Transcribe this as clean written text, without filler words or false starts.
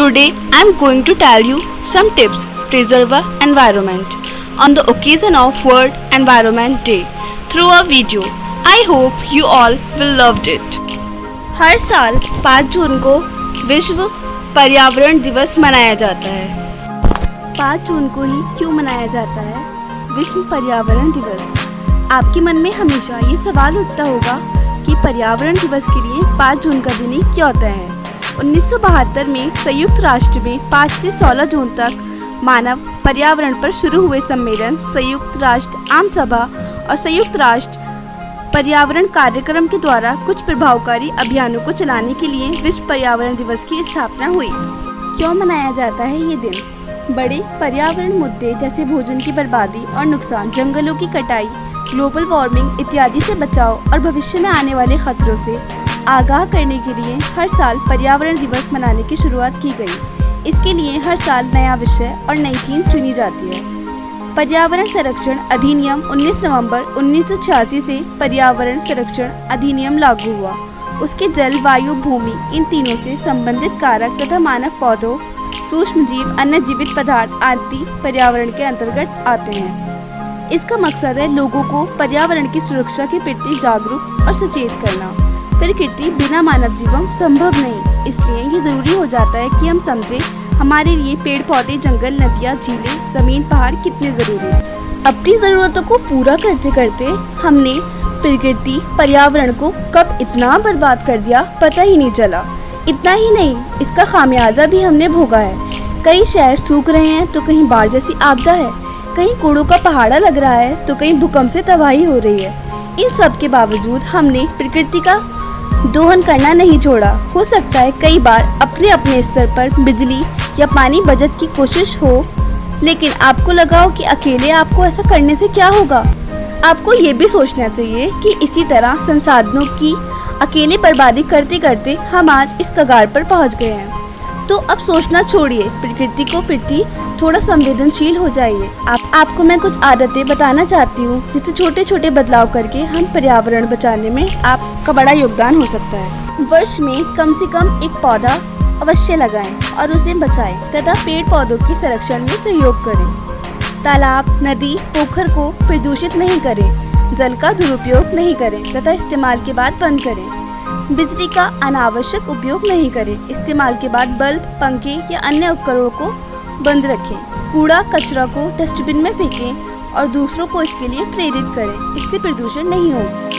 Today I am going to tell you some tips to preserve our environment on the occasion of World Environment Day through a video. I hope you all will loved it. हर साल 5 जून को विश्व पर्यावरण दिवस मनाया जाता है। 5 जून को ही क्यों मनाया जाता है विश्व पर्यावरण दिवस? आपके मन में हमेशा ये सवाल उठता होगा कि पर्यावरण दिवस के लिए 5 जून का दिन ही क्यों होता है। 1972 में संयुक्त राष्ट्र में 5 से 16 जून तक मानव पर्यावरण पर शुरू हुए सम्मेलन संयुक्त राष्ट्र आम सभा और संयुक्त राष्ट्र पर्यावरण कार्यक्रम के द्वारा कुछ प्रभावकारी अभियानों को चलाने के लिए विश्व पर्यावरण दिवस की स्थापना हुई। क्यों मनाया जाता है ये दिन? बड़े पर्यावरण मुद्दे जैसे भोजन की बर्बादी और नुकसान, जंगलों की कटाई, ग्लोबल वार्मिंग इत्यादि से बचाव और भविष्य में आने वाले खतरों से आगाह करने के लिए हर साल पर्यावरण दिवस मनाने की शुरुआत की गई। इसके लिए हर साल नया विषय और नई थीम चुनी जाती है। पर्यावरण संरक्षण अधिनियम 19 नवंबर 1986 से पर्यावरण संरक्षण अधिनियम लागू हुआ। उसके जल, वायु, भूमि इन तीनों से संबंधित कारक तथा मानव पौधों, सूक्ष्म जीव, अन्य जीवित पदार्थ आदि पर्यावरण के अंतर्गत आते हैं। इसका मकसद है लोगों को पर्यावरण की सुरक्षा के प्रति जागरूक और सचेत करना। प्रकृति बिना मानव जीवन संभव नहीं, इसलिए ये जरूरी हो जाता है कि हम समझें हमारे लिए पेड़ पौधे, जंगल, नदियाँ, झीलें, जमीन, पहाड़ कितने जरूरी हैं। अपनी ज़रूरतों को पूरा करते करते हमने प्रकृति, पर्यावरण को कब इतना बर्बाद कर दिया पता ही नहीं चला। इतना ही नहीं, इसका खामियाजा भी हमने भोगा है। कई शहर सूख रहे हैं तो कहीं बाढ़ जैसी आपदा है, कहीं कूड़ों का पहाड़ा लग रहा है तो कहीं भूकंप से तबाही हो रही है। इन सब के बावजूद हमने प्रकृति का दोहन करना नहीं छोड़ा। हो सकता है कई बार अपने अपने स्तर पर बिजली या पानी बचत की कोशिश हो, लेकिन आपको लगा हो कि अकेले आपको ऐसा करने से क्या होगा। आपको ये भी सोचना चाहिए कि इसी तरह संसाधनों की अकेले बर्बादी करते करते हम आज इस कगार पर पहुंच गए हैं। तो अब सोचना छोड़िए, प्रकृति को प्रति थोड़ा संवेदनशील हो जाइए। आपको मैं कुछ आदतें बताना चाहती हूँ जिससे छोटे छोटे बदलाव करके हम पर्यावरण बचाने में आपका बड़ा योगदान हो सकता है। वर्ष में कम से कम एक पौधा अवश्य लगाएं और उसे बचाएं तथा पेड़ पौधों की संरक्षण में सहयोग करें। तालाब, नदी, पोखर को प्रदूषित नहीं करें, जल का दुरुपयोग नहीं करें तथा इस्तेमाल के बाद बंद करें। बिजली का अनावश्यक उपयोग नहीं करें। इस्तेमाल के बाद बल्ब, पंखे या अन्य उपकरणों को बंद रखें। कूड़ा कचरा को डस्टबिन में फेंकें और दूसरों को इसके लिए प्रेरित करें। इससे प्रदूषण नहीं होगा।